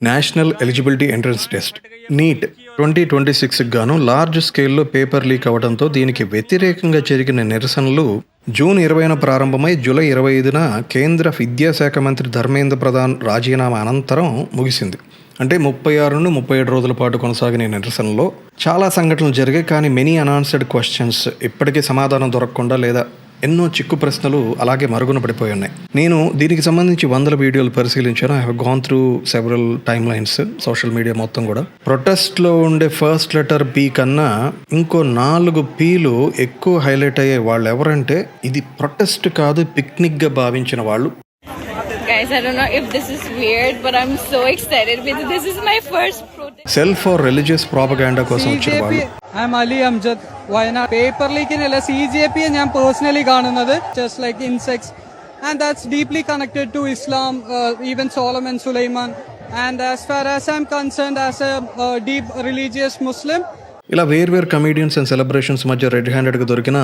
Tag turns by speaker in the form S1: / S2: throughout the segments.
S1: National eligibility entrance test neat 2026 గాను large స్కేల్లో paper leak అవడంతో దీనికి వ్యతిరేకంగా జరిగిన నిరసనలు జూన్ 20న ప్రారంభమై జూలై 25న కేంద్ర విద్యాశాఖ మంత్రి ధర్మేంద్ర ప్రధాన్ రాజీనామా అనంతరం ముగిసింది. అంటే 36 నుండి 37 రోజుల పాటు కొనసాగిన నిరసనలో చాలా సంఘటనలు జరిగాయి. కానీ మెనీ అనాన్సర్డ్ క్వశ్చన్స్ ఇప్పటికీ సమాధానం దొరకకుండా లేదా ఎన్నో చిక్కు ప్రశ్నలు అలాగే మరుగున పడిపోయి ఉన్నాయి. నేను దీనికి సంబంధించి వందల వీడియోలు పరిశీలించాను. I have gone through several timelines social media మొత్తం కూడా. ప్రొటెస్ట్లో ఉండే ఫస్ట్ లెటర్ పి కన్నా ఇంకో 4 పీలు ఎక్కువ హైలైట్ అయ్యే వాళ్ళు ఎవరంటే ఇది ప్రొటెస్ట్ కాదు, పిక్నిక్గా భావించిన వాళ్ళు.
S2: Guys, I don't know if this is weird, but I'm so excited because this is my first protest.
S1: Self or religious propaganda కోసం వచ్చిన వాళ్ళు.
S3: I am Ali Amjad. Wayanad paper ലീക്കിനല്ല CJP ഞാൻ പേഴ്സണലി കാണുന്നത് just like insects and that's deeply connected to Islam, even Solomon Sulaiman, and as far as I'm concerned as a deep religious Muslim.
S1: ఇలా వేర్వేరు comedians and celebrations మధ్య red హ్యాండెడ్గా దొరికిన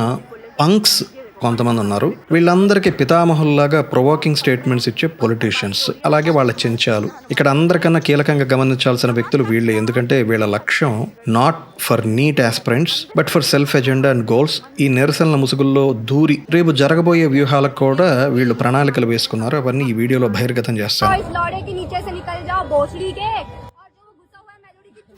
S1: punks కొంతమంది ఉన్నారు. వీళ్ళందరికీ పితామహుల్లాగా ప్రొవోకింగ్ స్టేట్మెంట్స్ ఇచ్చే పొలిటీషియన్స్, అలాగే వాళ్ళ చెంచాలు. ఇక్కడ అందరికన్నా కీలకంగా గమనించాల్సిన వ్యక్తులు వీళ్ళే. ఎందుకంటే వీళ్ళ లక్ష్యం not for NEET aspirants but for self agenda and goals. ఈ నిరసనల ముసుగుల్లో దూరి రేపు జరగబోయే వ్యూహాలకు కూడా వీళ్ళు ప్రణాళికలు వేసుకున్నారు. అవన్నీ ఈ వీడియోలో బహిర్గతం చేస్తారు.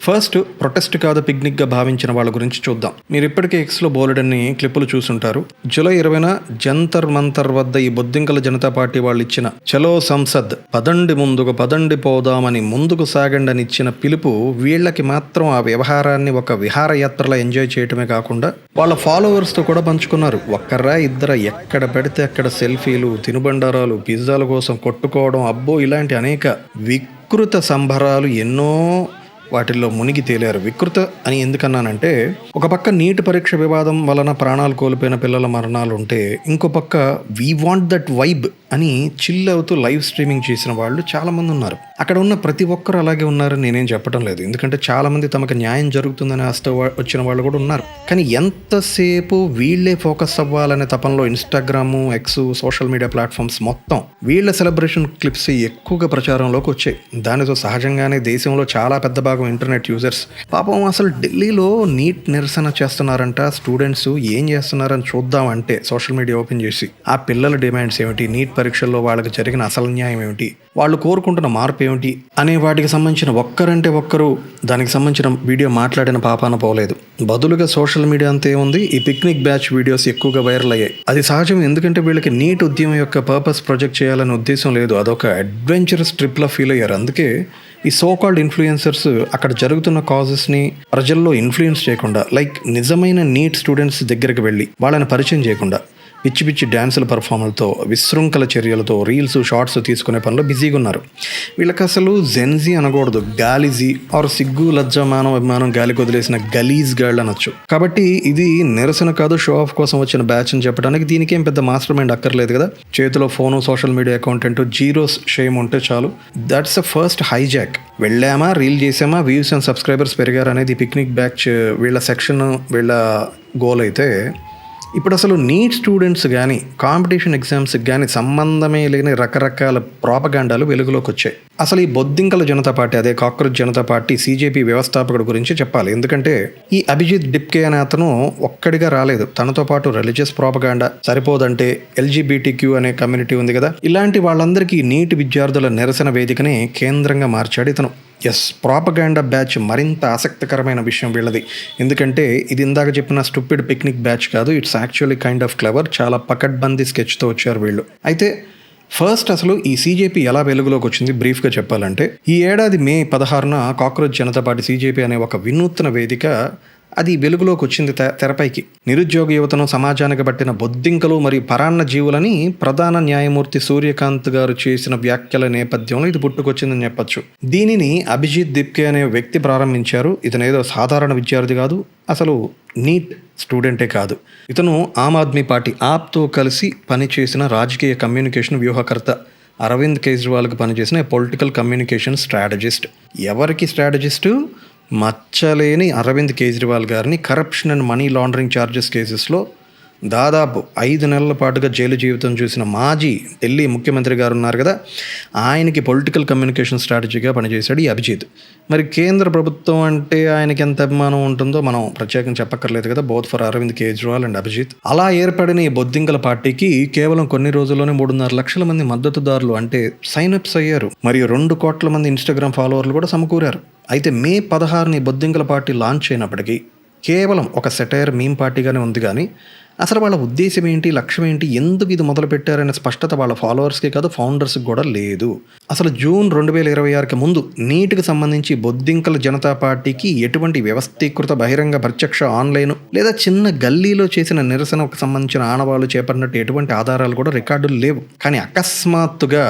S1: ఫస్ట్ ప్రొటెస్ట్ కాదు, పిక్నిక్గా భావించిన వాళ్ళ గురించి చూద్దాం. మీరు ఇప్పటికే ఎక్స్లో బోలెడన్ని క్లిప్పులు చూసుంటారు. జూలై 20న జంతర్ మంతర్ వద్ద ఈ బొద్దింకల జనతా పార్టీ వాళ్ళు ఇచ్చిన చలో సంసద్, పదండి ముందుకు పదండి పోదామని, ముందుకు సాగండి అని ఇచ్చిన పిలుపు వీళ్ళకి మాత్రం ఆ వ్యవహారాన్ని ఒక విహారయాత్రలా ఎంజాయ్ చేయటమే కాకుండా వాళ్ళ ఫాలోవర్స్తో కూడా పంచుకున్నారు. ఒక్కరా ఇద్దర ఎక్కడ పెడితే అక్కడ సెల్ఫీలు, తినుబండారాలు, పిజ్జాల కోసం కొట్టుకోవడం, అబ్బో ఇలాంటి అనేక వికృత సంబరాలు ఎన్నో వాటిల్లో మునిగి తేలారు. వికృత అని ఎందుకన్నానంటే ఒక పక్క నీటి పరీక్ష వివాదం వలన ప్రాణాలు కోల్పోయిన పిల్లల మరణాలు ఉంటే, ఇంకో పక్క వీ వాంట్ దట్ వైబ్ అని చిల్ అవుతూ లైవ్ స్ట్రీమింగ్ చేసిన వాళ్ళు చాలామంది ఉన్నారు. అక్కడ ఉన్న ప్రతి ఒక్కరు అలాగే ఉన్నారని నేనేం చెప్పడం లేదు, ఎందుకంటే చాలామంది తమకు న్యాయం జరుగుతుందని ఆశతో వచ్చిన వాళ్ళు కూడా ఉన్నారు. కానీ ఎంతసేపు వీళ్ళే ఫోకస్ అవ్వాలనే తపనలో Instagram, X, social media platforms మొత్తం వీళ్ళ సెలబ్రేషన్ క్లిప్స్ ఎక్కువగా ప్రచారంలోకి వచ్చాయి. దానితో సహజంగానే దేశంలో చాలా పెద్ద భాగం ఇంటర్నెట్ యూజర్స్ పాపం అసలు ఢిల్లీలో నీట్ నిరసన చేస్తున్నారంట, స్టూడెంట్స్ ఏం చేస్తున్నారని చూద్దామంటే సోషల్ మీడియా ఓపెన్ చేసి ఆ పిల్లల డిమాండ్స్ ఏమిటి, నీట్ పరీక్షల్లో వాళ్ళకి జరిగిన అసలు న్యాయం ఏమిటి, వాళ్ళు కోరుకుంటున్న మార్పు ఏమిటి అనే వాటికి సంబంధించిన ఒక్కరంటే ఒక్కరు దానికి సంబంధించిన వీడియో మాట్లాడిన పాపాన పోలేదు. బదులుగా సోషల్ మీడియా అంతే ఉంది, ఈ పిక్నిక్ బ్యాచ్ వీడియోస్ ఎక్కువగా వైరల్ అయ్యాయి. అది సహజం, ఎందుకంటే వీళ్ళకి నీట్ ఉద్యమం యొక్క పర్పస్ ప్రొజెక్ట్ చేయాలనే ఉద్దేశం లేదు, అదొక అడ్వెంచరస్ ట్రిప్లా ఫీల్ అయ్యారు. అందుకే ఈ సోకాల్డ్ ఇన్ఫ్లుయెన్సర్స్ అక్కడ జరుగుతున్న కాజెస్ని ప్రజల్లో ఇన్ఫ్లుయెన్స్ చేయకుండా, లైక్ నిజమైన నీట్ స్టూడెంట్స్ దగ్గరికి వెళ్ళి వాళ్ళని పరిచయం చేయకుండా పిచ్చి పిచ్చి డ్యాన్సుల పర్ఫార్మర్తో, విశృంఖల చర్యలతో రీల్స్, షార్ట్స్ తీసుకునే పనిలో బిజీగా ఉన్నారు. వీళ్ళకి అసలు జెన్జీ అనకూడదు, గాలిజీ ఆర్ సిగ్గు లజ్జ మానవ అభిమానం గాలికి వదిలేసిన గలీజ్ గర్ల్ అనొచ్చు. కాబట్టి ఇది నిరసన కాదు, షో ఆఫ్ కోసం వచ్చిన బ్యాచ్ అని చెప్పడానికి దీనికేం పెద్ద మాస్టర్ మైండ్ అక్కర్లేదు కదా. చేతిలో phone, social media account, zero shame ఉంటే చాలు. That's the first hijack. వెళ్ళామా, రీల్ చేసామా, వ్యూస్ అండ్ సబ్స్క్రైబర్స్ పెరిగారు అనేది పిక్నిక్ బ్యాచ్ వీళ్ళ సెక్షన్, వీళ్ళ గోల్ అయితే, ఇప్పుడు అసలు నీట్ స్టూడెంట్స్ కానీ కాంపిటీషన్ ఎగ్జామ్స్కి కానీ సంబంధమే లేని రకరకాల ప్రాపగాండాలు వెలుగులోకి వచ్చాయి. అసలు ఈ బొద్దింకల జనతా పార్టీ, అదే కాక్రోచ్ జనతా పార్టీ CJP వ్యవస్థాపకుడు గురించి చెప్పాలి. ఎందుకంటే ఈ అభిజిత్ డిప్కే అనే అతను ఒక్కడిగా రాలేదు, తనతో పాటు రిలీజియస్ ప్రాపగాండా సరిపోదంటే LGBTQ అనే కమ్యూనిటీ ఉంది కదా, ఇలాంటి వాళ్ళందరికీ నీట్ విద్యార్థుల నిరసన వేదికని కేంద్రంగా మార్చాడు ఇతను. ఎస్, ప్రాపగాండా బ్యాచ్ మరింత ఆసక్తికరమైన విషయం వీళ్ళది. ఎందుకంటే ఇది ఇందాక చెప్పిన స్టూపిడ్ పిక్నిక్ బ్యాచ్ కాదు, it's actually kind of clever. చాలా పకడ్బందీ స్కెచ్తో వచ్చారు వీళ్ళు. అయితే ఫస్ట్ అసలు ఈ CJP ఎలా వెలుగులోకి వచ్చింది బ్రీఫ్గా చెప్పాలంటే, ఈ ఏడాది మే 16న కాక్రోచ్ జనతా పార్టీ CJP అనే ఒక వినూత్న వేదిక అది వెలుగులోకి వచ్చింది తెరపైకి. నిరుద్యోగ యువతను సమాజానికి పట్టిన బొద్దింకలు మరియు పరాన్న జీవులని ప్రధాన న్యాయమూర్తి సూర్యకాంత్ గారు చేసిన వ్యాఖ్యల నేపథ్యంలో ఇది పుట్టుకొచ్చిందని చెప్పొచ్చు. దీనిని అభిజిత్ దిప్కే అనే వ్యక్తి ప్రారంభించారు. ఇతను ఏదో సాధారణ విద్యార్థి కాదు, అసలు నీట్ స్టూడెంటే కాదు. ఇతను ఆమ్ ఆద్మీ పార్టీ ఆప్తో కలిసి పనిచేసిన రాజకీయ కమ్యూనికేషన్ వ్యూహకర్త. అరవింద్ కేజ్రీవాల్కి పనిచేసిన పొలిటికల్ కమ్యూనికేషన్ స్ట్రాటజిస్ట్. ఎవరికి స్ట్రాటజిస్టు? మచ్చలేని అరవింద్ కేజ్రీవాల్ గారిని corruption and money laundering charges కేసెస్లో దాదాపు 5 నెలల పాటుగా జైలు జీవితం చూసిన మాజీ ఢిల్లీ ముఖ్యమంత్రి గారు ఉన్నారు కదా, ఆయనకి పొలిటికల్ కమ్యూనికేషన్ స్ట్రాటజీగా పనిచేశాడు ఈ అభిజిత్. మరి కేంద్ర ప్రభుత్వం అంటే ఆయనకి ఎంత అభిమానం ఉంటుందో మనం ప్రత్యేకంగా చెప్పక్కర్లేదు కదా, both for Arvind Kejriwal and Abhijit. అలా ఏర్పడిన ఈ బొద్దింకల పార్టీకి కేవలం కొన్ని రోజుల్లోనే 3.5 లక్షల మంది మద్దతుదారులు అంటే సైనప్స్ అయ్యారు. మరియు 2 కోట్ల మంది ఇన్స్టాగ్రామ్ ఫాలోవర్లు కూడా సమకూరారు. అయితే మే 16ని బొద్దింకల పార్టీ లాంచ్ అయినప్పటికీ కేవలం ఒక సెటైర్ మీమ్ పార్టీగానే ఉంది, కానీ అసలు వాళ్ళ ఉద్దేశం ఏంటి, లక్ష్యం ఏంటి, ఎందుకు ఇది మొదలు పెట్టారనే స్పష్టత వాళ్ళ ఫాలోవర్స్కి కాదు, ఫౌండర్స్కి కూడా లేదు. అసలు జూన్ 2026కి ముందు నీట్కి సంబంధించి బొద్దింకల జనతా పార్టీకి ఎటువంటి వ్యవస్థీకృత బహిరంగ ప్రత్యక్ష ఆన్లైన్ లేదా చిన్న గల్లీలో చేసిన నిరసనకు సంబంధించిన ఆనవాళ్లు చేపట్టినట్టు ఎటువంటి ఆధారాలు కూడా రికార్డులు లేవు. కానీ అకస్మాత్తుగా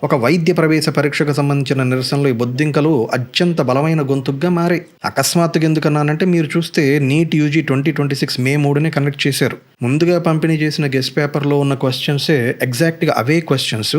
S1: ఒక వైద్య ప్రవేశ పరీక్షకు సంబంధించిన నిరసనలో ఈ బొద్దింకలు అత్యంత బలమైన గొంతుగ్గా మారాయి. అకస్మాత్తుగా ఎందుకన్నానంటే, మీరు చూస్తే నీట్ యూజీ 2026 మే 3నే కండక్ట్ చేశారు. ముందుగా పంపిణీ చేసిన గెస్ట్ పేపర్లో ఉన్న క్వశ్చన్సే ఎగ్జాక్ట్గా అవే క్వశ్చన్స్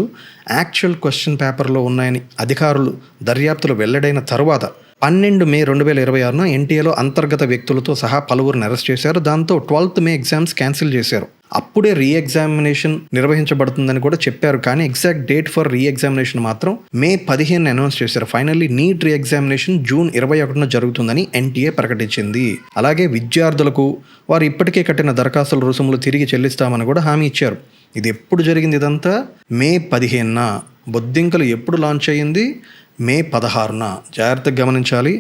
S1: యాక్చువల్ క్వశ్చన్ పేపర్లో ఉన్నాయని అధికారులు దర్యాప్తులు వెల్లడైన తరువాత 12 మే 2026న ఎన్టీఏలో అంతర్గత వ్యక్తులతో సహా పలువురిని అరెస్ట్ చేశారు. దాంతో 12th మే ఎగ్జామ్స్ క్యాన్సిల్ చేశారు. అప్పుడే రీఎగ్జామినేషన్ నిర్వహించబడుతుందని కూడా చెప్పారు, కానీ ఎగ్జాక్ట్ డేట్ ఫర్ రీఎగ్జామినేషన్ మాత్రం మే 15 అనౌన్స్ చేశారు. ఫైనల్లీ నీట్ రీఎగ్జామినేషన్ జూన్ 21న జరుగుతుందని ఎన్టీఏ ప్రకటించింది. అలాగే విద్యార్థులకు వారు ఇప్పటికే కట్టిన దరఖాస్తుల రుసుములు తిరిగి చెల్లిస్తామని కూడా హామీ ఇచ్చారు. ఇది ఎప్పుడు జరిగింది? ఇదంతా మే 15న. బొద్దింకలు ఎప్పుడు లాంచ్ అయ్యింది? మే 16న. జాగ్రత్తగా గమనించాలి.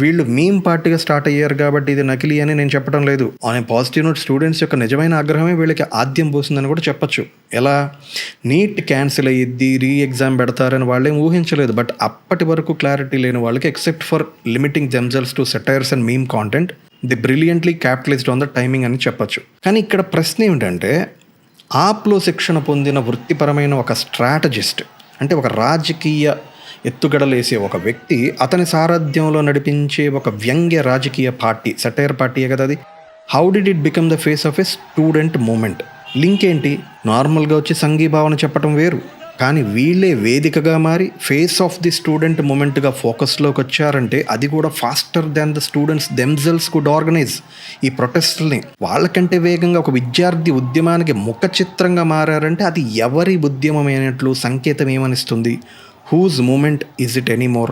S1: వీళ్ళు మీమ్ పార్టీగా స్టార్ట్ అయ్యారు కాబట్టి ఇది నకిలీ అని నేను చెప్పడం లేదు. On a positive note, students యొక్క నిజమైన ఆగ్రహమే వీళ్ళకి ఆద్యం పోసిందని కూడా చెప్పచ్చు. ఎలా? నీట్ క్యాన్సిల్ అయ్యిద్ది, రీ ఎగ్జామ్ పెడతారని వాళ్ళేం ఊహించలేదు. బట్ అప్పటి వరకు క్లారిటీ లేని వాళ్ళకి, except for limiting themselves to satires and meme content, the brilliantly capitalised on the timing అని చెప్పచ్చు. కానీ ఇక్కడ ప్రశ్న ఏమిటంటే, ఆప్లో శిక్షణ పొందిన వృత్తిపరమైన ఒక స్ట్రాటజిస్ట్, అంటే ఒక రాజకీయ ఎత్తుగడలేసే ఒక వ్యక్తి, అతని సారథ్యంలో నడిపించే ఒక వ్యంగ్య రాజకీయ పార్టీ, సెటైర్ పార్టీయే కదా అది. How did it become the face of a student movement? Link ఏంటి? నార్మల్గా వచ్చి సంఘీభావన చెప్పడం వేరు, కానీ వీళ్ళే వేదికగా మారి ఫేస్ ఆఫ్ ది స్టూడెంట్ మూమెంట్గా ఫోకస్లోకి వచ్చారంటే, అది కూడా faster than the students themselves could organise ఈ ప్రొటెస్ట్ని. వాళ్ళకంటే వేగంగా ఒక విద్యార్థి ఉద్యమానికి ముఖ చిత్రంగా మారారంటే అది ఎవరి ఉద్యమమైనట్లు సంకేతం ఏమనిస్తుంది? Whose movement is it anymore?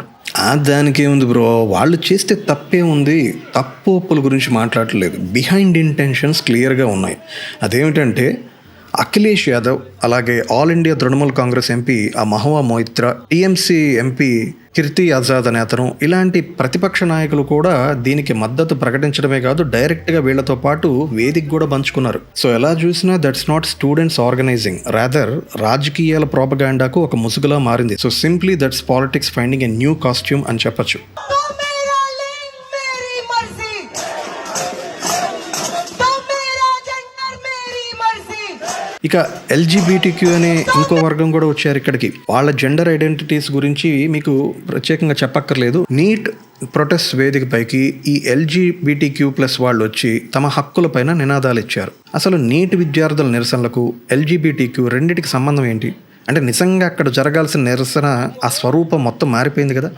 S1: దానికేముంది బ్రో, వాళ్ళు చేస్తే తప్పే ఉంది. తప్పు ఒప్పుల గురించి మాట్లాడలేదు, బిహైండ్ ఇంటెన్షన్స్ క్లియర్గా ఉన్నాయి. అదేమిటంటే, అఖిలేష్ యాదవ్, అలాగే all India Trinamool Congress MP ఆ మహువా మొయిత్రా, టీఎంసీ ఎంపీ కీర్తి ఆజాద్ అనే అతను, ఇలాంటి ప్రతిపక్ష నాయకులు కూడా దీనికి మద్దతు ప్రకటించడమే కాదు, డైరెక్ట్గా వీళ్లతో పాటు వేదిక కూడా పంచుకున్నారు. సో ఎలా చూసినా that's not students organising, rather రాజకీయాల ప్రోపగాండాకు ఒక ముసుగులా మారింది. So simply that's politics finding a new costume అని చెప్పచ్చు. ఇక ఎల్జీబీటీక్యూ అనే ఇంకో వర్గం కూడా వచ్చారు ఇక్కడికి. వాళ్ళ జెండర్ ఐడెంటిటీస్ గురించి మీకు ప్రత్యేకంగా చెప్పక్కర్లేదు. నీట్ ప్రొటెస్ట్ వేదికపైకి ఈ LGBTQ+ వాళ్ళు వచ్చి తమ హక్కులపైన నినాదాలు ఇచ్చారు. అసలు నీట్ విద్యార్థుల నిరసనలకు LGBTQ రెండింటికి సంబంధం ఏంటి? అంటే నిజంగా అక్కడ జరగాల్సిన నిరసన ఆ స్వరూపం మొత్తం మారిపోయింది కదా.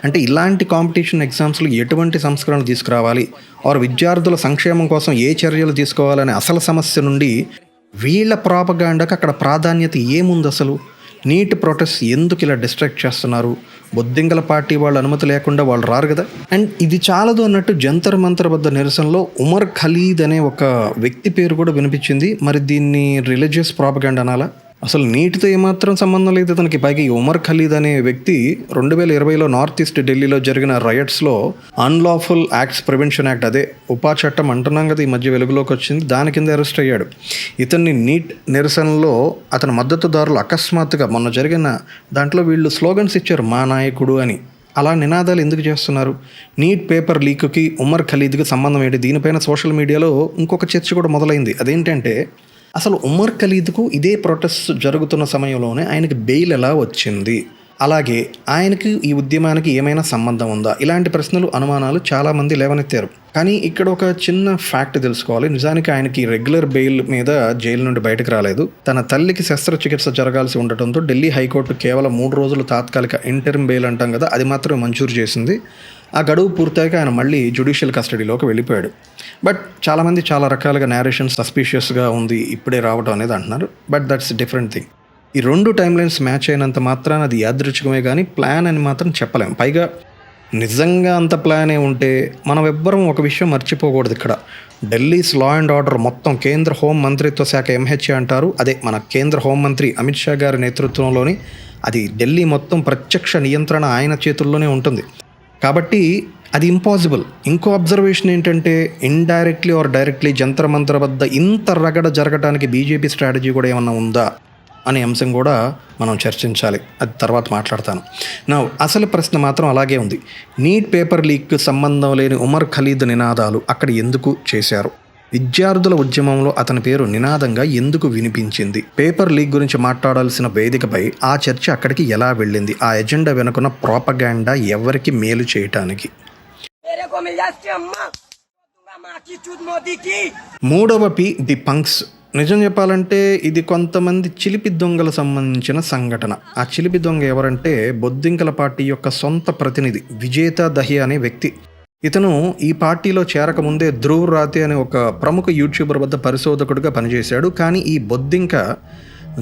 S1: అంటే ఇలాంటి కాంపిటీషన్ ఎగ్జామ్స్లో ఎటువంటి సంస్కరణలు తీసుకురావాలి, వారు విద్యార్థుల సంక్షేమం కోసం ఏ చర్యలు తీసుకోవాలనే అసలు సమస్య నుండి వీళ్ళ ప్రాపగాండాకి అక్కడ ప్రాధాన్యత ఏముంది? అసలు నీట్ ప్రొటెస్ట్ ఎందుకు ఇలా డిస్ట్రాక్ట్ చేస్తున్నారు? బొద్దింకల పార్టీ వాళ్ళు అనుమతి లేకుండా వాళ్ళు రారు కదా. అండ్ ఇది చాలదు అన్నట్టు జంతర్ మంతర్ వద్ద నిరసనలో ఉమర్ ఖలీద్ అనే ఒక వ్యక్తి పేరు కూడా వినిపించింది. మరి దీన్ని రిలీజియస్ ప్రాపగాండా అనాలా? అసలు నీటితో ఏమాత్రం సంబంధం లేదు అతనికి. పైగా ఈ ఉమర్ ఖలీద్ అనే వ్యక్తి 2020లో నార్త్ ఈస్ట్ ఢిల్లీలో జరిగిన రయట్స్లో అన్లాఫుల్ యాక్ట్స్ ప్రివెన్షన్ యాక్ట్, అదే ఉపా చట్టం అంటున్నాం కదా, ఈ మధ్య వెలుగులోకి వచ్చింది, దాని కింద అరెస్ట్ అయ్యాడు. ఇతన్ని నీట్ నిరసనలో అతని మద్దతుదారులు అకస్మాత్తుగా మొన్న జరిగిన దాంట్లో వీళ్ళు స్లోగన్స్ ఇచ్చారు, మా నాయకుడు అని. అలా నినాదాలు ఎందుకు చేస్తున్నారు? నీట్ పేపర్ లీక్కి ఉమర్ ఖలీద్కి సంబంధం ఏంటి? దీనిపైన సోషల్ మీడియాలో ఇంకొక చర్చ కూడా మొదలైంది. అదేంటంటే, అసలు ఉమర్ ఖలీద్కు ఇదే ప్రొటెస్ట్ జరుగుతున్న సమయంలోనే ఆయనకి బెయిల్ ఎలా వచ్చింది? అలాగే ఆయనకి ఈ ఉద్యమానికి ఏమైనా సంబంధం ఉందా? ఇలాంటి ప్రశ్నలు, అనుమానాలు చాలామంది లేవనెత్తారు. కానీ ఇక్కడ ఒక చిన్న ఫ్యాక్ట్ తెలుసుకోవాలి. నిజానికి ఆయనకి రెగ్యులర్ బెయిల్ మీద జైలు నుండి బయటకు రాలేదు. తన తల్లికి శస్త్రచికిత్స జరగాల్సి ఉండటంతో ఢిల్లీ హైకోర్టు కేవలం 3 రోజులు తాత్కాలిక ఇంటరిమ్ బెయిల్ అంటాం కదా, అది మాత్రమే మంజూరు చేసింది. ఆ గడువు పూర్తయ్యాక ఆయన మళ్ళీ జ్యుడిషియల్ కస్టడీలోకి వెళ్ళిపోయాడు. బట్ చాలామంది చాలా రకాలుగా నేరేషన్ సస్పీషియస్గా ఉంది ఇప్పుడే రావడం అనేది అంటున్నారు. But that's different thing. ఈ 2 టైమ్ లైన్స్ మ్యాచ్ అయినంత మాత్రాన అది యాదృచ్ఛికమే కానీ ప్లాన్ అని మాత్రం చెప్పలేం. పైగా నిజంగా అంత ప్లానే ఉంటే మనం ఎవ్వరం ఒక విషయం మర్చిపోకూడదు. ఇక్కడ ఢిల్లీస్ లా అండ్ ఆర్డర్ మొత్తం కేంద్ర హోం మంత్రిత్వ శాఖ MHA అంటారు. అదే మన కేంద్ర హోంమంత్రి అమిత్ షా గారి నేతృత్వంలోని అది ఢిల్లీ మొత్తం ప్రత్యక్ష నియంత్రణ ఆయన చేతుల్లోనే ఉంటుంది. కాబట్టి అది ఇంపాసిబుల్. ఇంకో అబ్జర్వేషన్ ఏంటంటే indirectly or directly Jantar Mantar వద్ద ఇంత రగడ జరగడానికి బీజేపీ స్ట్రాటజీ కూడా ఏమన్నా ఉందా అనే అంశం కూడా మనం చర్చించాలి. అది తర్వాత మాట్లాడతాను. నా అసలు ప్రశ్న మాత్రం అలాగే ఉంది. నీట్ పేపర్ లీక్ సంబంధం లేని ఉమర్ ఖలీద్ నినాదాలు అక్కడ ఎందుకు చేశారు? విద్యార్థుల ఉద్యమంలో అతని పేరు నినాదంగా ఎందుకు వినిపించింది? పేపర్ లీక్ గురించి మాట్లాడాల్సిన వేదికపై ఆ చర్చ అక్కడికి ఎలా వెళ్ళింది? ఆ ఎజెండా వెనుకున్న ప్రోపగాండా ఎవరికి మేలు చేయటానికి? మూడవ పి ది పంక్స్. నిజం చెప్పాలంటే ఇది కొంతమంది చిలిపి దొంగల సంబంధించిన సంఘటన. ఆ చిలిపి దొంగ ఎవరంటే బొద్దింకల పార్టీ యొక్క సొంత ప్రతినిధి విజేత దహియా అనే వ్యక్తి. ఇతను ఈ పార్టీలో చేరకముందే ధ్రువ్ రాతే అనే ఒక ప్రముఖ యూట్యూబర్ వద్ద పరిశోధకుడిగా పనిచేశాడు. కానీ ఈ బొద్దింక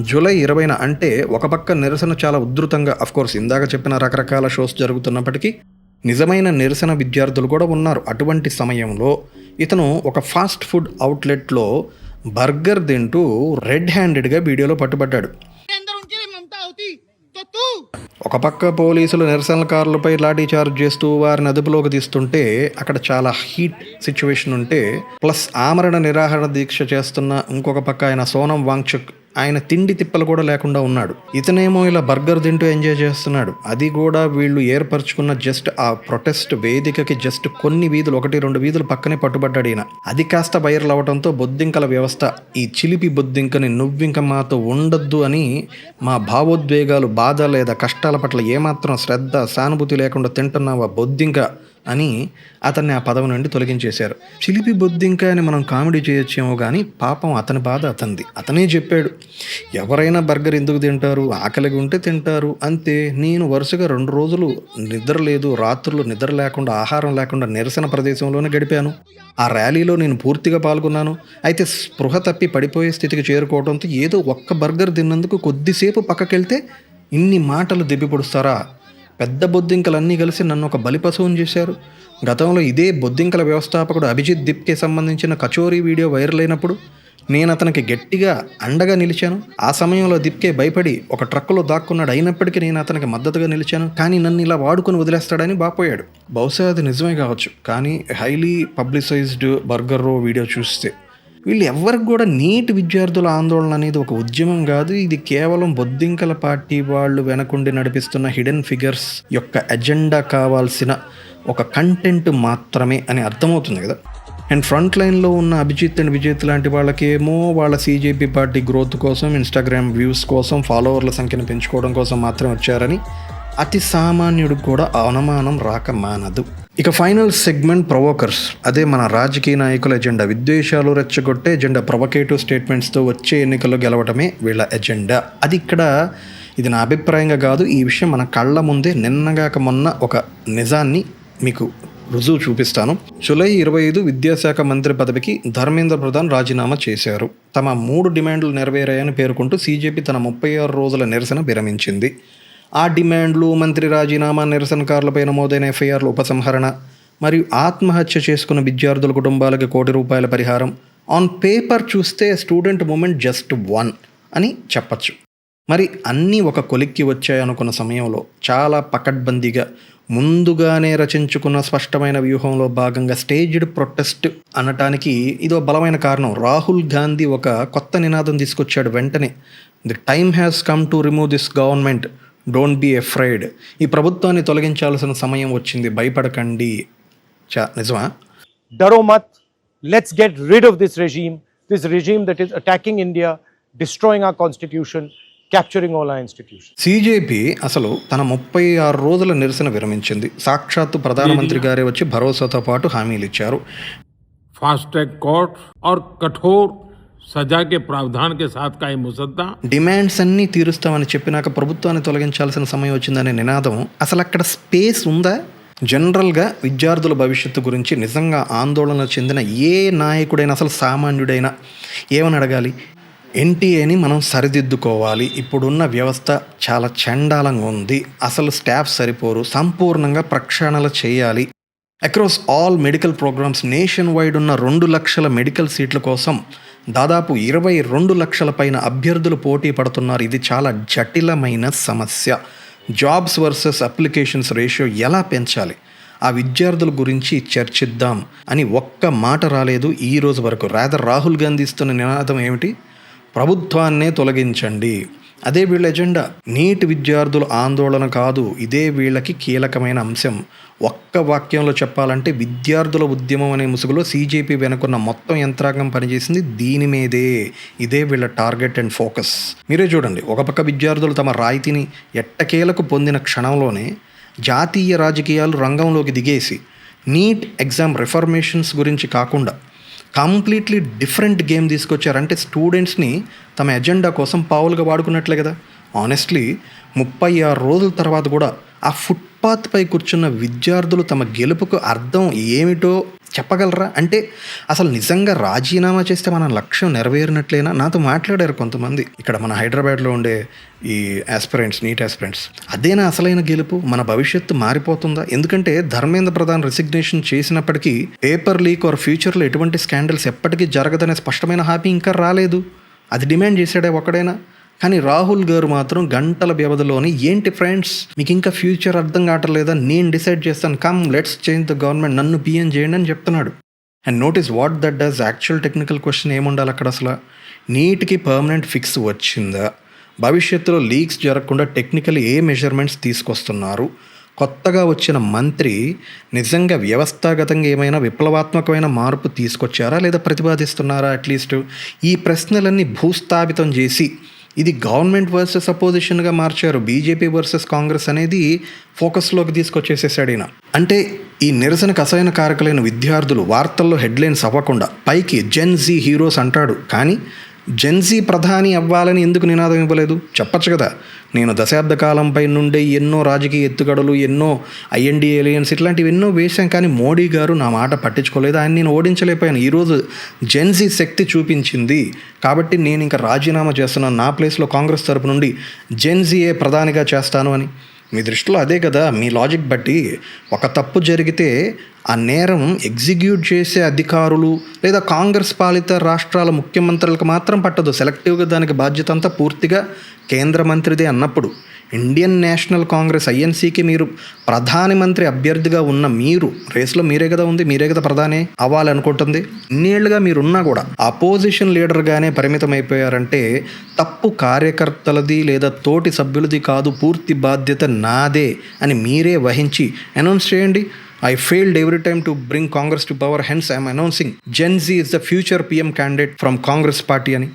S1: జూలై 20న అంటే ఒక పక్క నిరసన చాలా ఉధృతంగా, అఫ్కోర్స్ ఇందాక చెప్పిన రకరకాల షోస్ జరుగుతున్నప్పటికీ నిజమైన నిరసన విద్యార్థులు కూడా ఉన్నారు. అటువంటి సమయంలో ఇతను ఒక ఫాస్ట్ ఫుడ్ అవుట్లెట్లో బర్గర్ తింటూ రెడ్ హ్యాండెడ్గా వీడియోలో పట్టుబడ్డాడు. ఒక పక్క పోలీసులు నిరసనకారులపై లాఠీ చార్జ్ చేస్తూ వారిని అదుపులోకి తీస్తుంటే అక్కడ చాలా హీట్ సిచ్యువేషన్ ఉంటే, ప్లస్ ఆమరణ నిరాహార దీక్ష చేస్తున్న ఇంకొక పక్క ఆయన సోనం వాంగ్చుక్, ఆయన తిండి తిప్పలు కూడా లేకుండా ఉన్నాడు. ఇతనేమో ఇలా బర్గర్ తింటూ ఎంజాయ్ చేస్తున్నాడు. అది కూడా వీళ్ళు ఏర్పరచుకున్న జస్ట్ ఆ ప్రొటెస్ట్ వేదికకి జస్ట్ కొన్ని వీధులు, 1-2 వీధులు పక్కనే పట్టుబడ్డాడు ఈయన. అది కాస్త వైరల్ అవడంతో బొద్దింకల వ్యవస్థ ఈ చిలిపి బొద్దింకని నువ్వింక మాతో ఉండొద్దు అని మా భావోద్వేగాలు, బాధ లేదా కష్టాల పట్ల ఏమాత్రం శ్రద్ధ సానుభూతి లేకుండా తింటున్నావా బొద్దింక అని అతన్ని ఆ పదవి నుండి తొలగించేశారు. చిలిపి బొద్దింక అని మనం కామెడీ చేయొచ్చేమో కానీ పాపం అతని బాధ అతనిది. అతనే చెప్పాడు, ఎవరైనా బర్గర్ ఎందుకు తింటారు, ఆకలిగా ఉంటే తింటారు అంతే. నేను వరుసగా 2 రోజులు నిద్ర లేదు, రాత్రులు నిద్ర లేకుండా, ఆహారం లేకుండా నిరసన ప్రదేశంలోనే గడిపాను. ఆ ర్యాలీలో నేను పూర్తిగా పాల్గొన్నాను. అయితే స్పృహ తప్పి పడిపోయే స్థితికి చేరుకోవడంతో ఏదో ఒక్క బర్గర్ తిన్నందుకు కొద్దిసేపు పక్కకెళ్తే ఇన్ని మాటలు దెబ్బి పెద్ద బొద్దింకలన్నీ కలిసి నన్ను ఒక బలిపశువుని చేశారు. గతంలో ఇదే బొద్దింకల వ్యవస్థాపకుడు అభిజిత్ దిప్కే సంబంధించిన కచోరీ వీడియో వైరల్ అయినప్పుడు నేను అతనికి గట్టిగా అండగా నిలిచాను. ఆ సమయంలో దిప్కే భయపడి ఒక ట్రక్కులో దాక్కున్నాడు. అయినప్పటికీ నేను అతనికి మద్దతుగా నిలిచాను. కానీ నన్ను ఇలా వాడుకొని వదిలేస్తాడని బాపోయాడు. బహుశా అది నిజమే కావచ్చు. కానీ హైలీ పబ్లిసైజ్డ్ బర్గర్ రో వీడియో చూస్తే వీళ్ళు ఎవరికి కూడా నీట్ విద్యార్థుల ఆందోళన అనేది ఒక ఉద్యమం కాదు. ఇది కేవలం బొద్దింకల పార్టీ వాళ్ళు వెనకుండి నడిపిస్తున్న హిడెన్ ఫిగర్స్ యొక్క ఎజెండా కావాల్సిన ఒక కంటెంట్ మాత్రమే అని అర్థమవుతుంది కదా. అండ్ ఫ్రంట్ లైన్లో ఉన్న అభిజిత్ అండ్ విజేత్ లాంటి వాళ్ళకేమో వాళ్ళ CJP పార్టీ గ్రోత్ కోసం, ఇన్స్టాగ్రామ్ వ్యూస్ కోసం, ఫాలోవర్ల సంఖ్యను పెంచుకోవడం కోసం మాత్రమే వచ్చారని అతి సామాన్యుడికి కూడా అనుమానం రాక మానదు. ఇక ఫైనల్ సెగ్మెంట్ ప్రొవోకర్స్. అదే మన రాజకీయ నాయకుల ఎజెండా. విద్వేషాలు రెచ్చగొట్టే ఎజెండా, ప్రొవకేటివ్ స్టేట్మెంట్స్తో వచ్చే ఎన్నికల్లో గెలవటమే వీళ్ళ ఎజెండా. అది ఇక్కడ ఇది నా అభిప్రాయంగా కాదు. ఈ విషయం మన కళ్ళ ముందే నిన్నగాక మొన్న ఒక నిజాన్ని మీకు రుజువు చూపిస్తాను. జూలై 25 విద్యాశాఖ మంత్రి పదవికి ధర్మేంద్ర ప్రధాన్ రాజీనామా చేశారు. తమ 3 డిమాండ్లు నెరవేరాయని పేర్కొంటూ CJP తన 36 రోజుల నిరసన విరమించింది. ఆ డిమాండ్లు మంత్రి రాజీనామా, నిరసనకారులపై నమోదైన FIRల ఉపసంహరణ మరియు ఆత్మహత్య చేసుకున్న విద్యార్థుల కుటుంబాలకి ₹1 కోటి పరిహారం. ఆన్ పేపర్ చూస్తే స్టూడెంట్ మూమెంట్ జస్ట్ 1 అని చెప్పచ్చు. మరి అన్నీ ఒక కొలిక్కి వచ్చాయనుకున్న సమయంలో చాలా పకడ్బందీగా ముందుగానే రచించుకున్న స్పష్టమైన వ్యూహంలో భాగంగా స్టేజ్డ్ ప్రొటెస్ట్ అనటానికి ఇదో బలమైన కారణం. రాహుల్ గాంధీ ఒక కొత్త నినాదం తీసుకొచ్చాడు వెంటనే. The time has come to remove this government, don't be afraid. ఈ ప్రభుత్వాన్ని తొలగించాల్సిన సమయం వచ్చింది, భయపడకండి. నిజమా?
S4: Daro mat, let's get rid of this regime that is attacking India, destroying our constitution, capturing all our institutions.
S1: CJP అసలు తన 36 రోజుల నిరసన విరమించింది. సాక్షాత్తు ప్రధానమంత్రి గారే వచ్చి భరోసాతో పాటు హామీలు ఇచ్చారు.
S5: फास्ट ट्रैक कोर्ट और कठोर సజా के प्रावधान के साथ का ये मुसद्दा
S1: డిమాండ్స్ అన్నీ తీరుస్తామని చెప్పినాక ప్రభుత్వాన్ని తొలగించాల్సిన సమయం వచ్చిందనే నినాదం అసలు అక్కడ స్పేస్ ఉందా? జనరల్గా విద్యార్థుల భవిష్యత్తు గురించి నిజంగా ఆందోళన చెందిన ఏ నాయకుడైనా, అసలు సామాన్యుడైనా ఏమని అడగాలి? ఎన్టీఏని మనం సరిదిద్దుకోవాలి, ఇప్పుడున్న వ్యవస్థ చాలా చండాలంగా ఉంది, అసలు స్టాఫ్ సరిపోరు, సంపూర్ణంగా ప్రక్షాళన చేయాలి. Across all medical programmes nationwide ఉన్న 2 లక్షల మెడికల్ సీట్ల కోసం దాదాపు 22 లక్షల పైన అభ్యర్థులు పోటీ పడుతున్నారు. ఇది చాలా జటిలమైన సమస్య. జాబ్స్ వర్సెస్ అప్లికేషన్స్ రేషియో ఎలా పెంచాలి, ఆ విద్యార్థుల గురించి చర్చిద్దాం అని ఒక్క మాట రాలేదు ఈ రోజు వరకు. రాహుల్ గాంధీ ఇస్తున్న నినాదం ఏమిటి? ప్రభుత్వాన్నే తొలగించండి. అదే వీళ్ళ ఎజెండా. నీట్ విద్యార్థుల ఆందోళన కాదు, ఇదే వీళ్ళకి కీలకమైన అంశం. ఒక్క వాక్యంలో చెప్పాలంటే విద్యార్థుల ఉద్యమం అనే ముసుగులో CJP వెనుకున్న మొత్తం యంత్రాంగం పనిచేసింది దీని మీదే. ఇదే వీళ్ళ టార్గెట్ అండ్ ఫోకస్. మీరే చూడండి, ఒక పక్క విద్యార్థులు తమ రాయితీని ఎట్టకేలకు పొందిన క్షణంలోనే జాతీయ రాజకీయాలు రంగంలోకి దిగేసి నీట్ ఎగ్జామ్ రిఫర్మేషన్స్ గురించి కాకుండా కంప్లీట్లీ డిఫరెంట్ గేమ్ తీసుకొచ్చారంటే స్టూడెంట్స్ని తమ ఎజెండా కోసం పావులుగా వాడుకున్నట్లే కదా. ఆనెస్ట్లీ 36 రోజుల తర్వాత కూడా ఆ ఫుట్పాత్పై కూర్చున్న విద్యార్థులు తమ గెలుపుకు అర్థం ఏమిటో చెప్పగలరా? అంటే అసలు నిజంగా రాజీనామా చేస్తే మన లక్ష్యం నెరవేరినట్లేనా? నాతో మాట్లాడారు కొంతమంది ఇక్కడ మన హైదరాబాద్లో ఉండే ఈ ఆస్పిరెంట్స్, నీట్ ఆస్పిరెంట్స్. అదేనా అసలైన గెలుపు? మన భవిష్యత్తు మారిపోతుందా? ఎందుకంటే ధర్మేంద్ర ప్రధాన్ రెసిగ్నేషన్ చేసినప్పటికీ పేపర్ లీక్ ఆర్ ఫ్యూచర్లో ఎటువంటి స్కాండల్స్ ఎప్పటికీ జరగదనే స్పష్టమైన హామీ ఇంకా రాలేదు. అది డిమాండ్ చేశాడే ఒక్కడైనా. కానీ రాహుల్ గారు మాత్రం గంటల వ్యవధిలోని ఏంటి ఫ్రెండ్స్ మీకు ఇంకా ఫ్యూచర్ అర్థం కావట్లేదా, నేను డిసైడ్ చేస్తాను, come let's change the government, నన్ను పిఎం చేయండి అని చెప్తున్నాడు. And notice what that does. Actual technical question ఏముండాలి అక్కడ? అసలు నీట్కి పర్మనెంట్ ఫిక్స్ వచ్చిందా? భవిష్యత్తులో లీక్స్ జరగకుండా టెక్నికల్ ఏ మెజర్మెంట్స్ తీసుకొస్తున్నారు? కొత్తగా వచ్చిన మంత్రి నిజంగా వ్యవస్థాగతంగా ఏమైనా విప్లవాత్మకమైన మార్పు తీసుకొచ్చారా లేదా ప్రతిపాదిస్తున్నారా? అట్లీస్ట్ ఈ ప్రశ్నలన్నీ భూస్థాపితం చేసి ఇది గవర్నమెంట్ వర్సెస్ అపోజిషన్గా మార్చారు. బీజేపీ వర్సెస్ కాంగ్రెస్ అనేది ఫోకస్లోకి తీసుకొచ్చేసేసాడు ఈయన. అంటే ఈ నిరసనకు అసలైన కారకులైన విద్యార్థులు వార్తల్లో హెడ్లైన్స్ అవ్వకుండా పైకి జెన్జీ హీరోస్ అంటాడు, కానీ జెన్జీ ప్రధాని అవ్వాలని ఎందుకు నినాదం ఇవ్వలేదు? చెప్పచ్చు కదా, నేను దశాబ్ద కాలంపై నుండే ఎన్నో రాజకీయ ఎత్తుగడలు, ఎన్నో IND ఎలియన్స్ ఇట్లాంటివి ఎన్నో వేశాం, కానీ మోడీ గారు నా మాట పట్టించుకోలేదు, ఆయన నేను ఓడించలేకపోయాను. ఈరోజు జెన్జీ శక్తి చూపించింది కాబట్టి నేను ఇంకా రాజీనామా చేస్తున్నాను, నా ప్లేస్లో కాంగ్రెస్ తరపు నుండి జెన్జీయే ప్రధానిగా చేస్తాను అని. మీ దృష్టిలో అదే కదా మీ లాజిక్ బట్టి. ఒక తప్పు జరిగితే ఆ నేరం ఎగ్జిక్యూట్ చేసే అధికారులు లేదా కాంగ్రెస్ పాలిత రాష్ట్రాల ముఖ్యమంత్రులకు మాత్రం పట్టదు. సెలెక్టివ్గా దానికి బాధ్యత అంతా పూర్తిగా కేంద్ర మంత్రిదే అన్నప్పుడు ఇండియన్ నేషనల్ కాంగ్రెస్ INCకి మీరు ప్రధానమంత్రి అభ్యర్థిగా ఉన్న మీరు రేస్లో మీరే కదా ఉంది, మీరే కదా ప్రధాని అవ్వాలనుకుంటుంది. ఇన్నేళ్లుగా మీరున్నా కూడా అపోజిషన్ లీడర్గానే పరిమితం అయిపోయారంటే తప్పు కార్యకర్తలది లేదా తోటి సభ్యులది కాదు, పూర్తి బాధ్యత నాదే అని మీరే వహించి అనౌన్స్ చేయండి. I failed every time to bring Congress to power, hence I am announcing Gen Z is the future PM candidate from Congress party అని.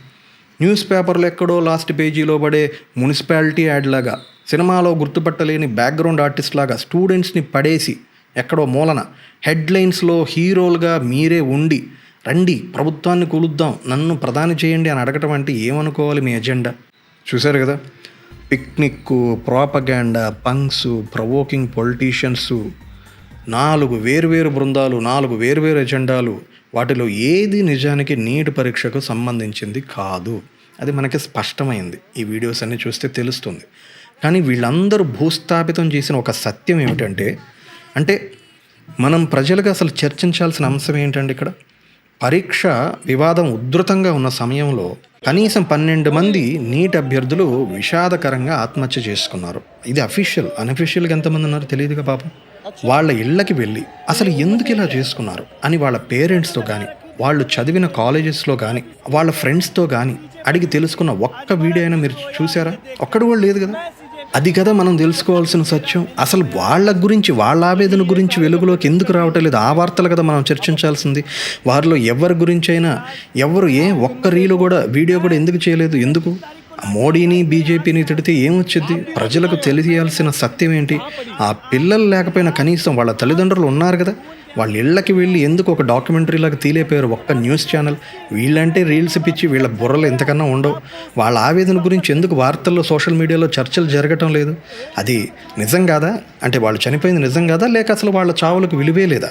S1: న్యూస్ పేపర్లో ఎక్కడో లాస్ట్ పేజీలో పడే మున్సిపాలిటీ యాడ్ లాగా, సినిమాలో గుర్తుపట్టలేని బ్యాక్గ్రౌండ్ ఆర్టిస్ట్ లాగా స్టూడెంట్స్ని పడేసి ఎక్కడో మూలన హెడ్లైన్స్లో హీరోలుగా మీరే ఉండి రండి ప్రభుత్వాన్ని కూలుద్దాం, నన్ను ప్రధాని చేయండి అని అడగటం అంటే ఏమనుకోవాలి మీ ఎజెండా? చూశారు కదా, picnic, propaganda, punks, provoking politicians, 4 వేర్వేరు బృందాలు, 4 వేర్వేరు ఎజెండాలు. వాటిలో ఏది నిజానికి నీట్ పరీక్షకు సంబంధించింది కాదు. అది మనకి స్పష్టమైంది, ఈ వీడియోస్ అన్నీ చూస్తే తెలుస్తుంది. కానీ వీళ్ళందరూ భూస్థాపితం చేసిన ఒక సత్యం ఏమిటంటే, అంటే మనం ప్రజలకు అసలు చర్చించాల్సిన అంశం ఏంటంటే, ఇక్కడ పరీక్ష వివాదం ఉధృతంగా ఉన్న సమయంలో కనీసం 12 మంది నీట్ అభ్యర్థులు విషాదకరంగా ఆత్మహత్య చేసుకున్నారు. ఇది అఫీషియల్. అన్అఫీషియల్గా ఎంతమంది ఉన్నారు తెలియదుగా పాపం. వాళ్ళ ఇళ్ళకి వెళ్ళి అసలు ఎందుకు ఇలా చేసుకున్నారు అని వాళ్ళ పేరెంట్స్తో కానీ, వాళ్ళు చదివిన కాలేజెస్లో కానీ, వాళ్ళ ఫ్రెండ్స్తో కానీ అడిగి తెలుసుకున్న ఒక్క వీడియో అయినా మీరు చూసారా? ఒక్కడు కూడా లేదు కదా. అది కదా మనం తెలుసుకోవాల్సిన సత్యం. అసలు వాళ్ళ గురించి, వాళ్ళ ఆవేదన గురించి వెలుగులోకి ఎందుకు రావటం లేదు? ఆ వార్తలు కదా మనం చర్చించాల్సింది. వారిలో ఎవరి గురించి అయినా ఎవరు ఒక్క రీలు కూడా, వీడియో కూడా ఎందుకు చేయలేదు? ఎందుకు? మోడీని బీజేపీని తిడితే ఏమొచ్చింది? ప్రజలకు తెలియాల్సిన సత్యం ఏంటి? ఆ పిల్లలు లేకపోయినా కనీసం వాళ్ళ తల్లిదండ్రులు ఉన్నారు కదా, వాళ్ళ ఇళ్ళకి వెళ్ళి ఎందుకు ఒక డాక్యుమెంటరీ లాగా తీలేపోయారు ఒక్క న్యూస్ ఛానల్? వీళ్ళంటే రీల్స్ పిచ్చి, వీళ్ళ బుర్రలు ఎంతకన్నా ఉండవు. వాళ్ళ ఆవేదన గురించి ఎందుకు వార్తల్లో సోషల్ మీడియాలో చర్చలు జరగటం లేదు? అది నిజం కాదా? అంటే వాళ్ళు చనిపోయింది నిజం కాదా, లేక అసలు వాళ్ళ చావులకు విలువే లేదా?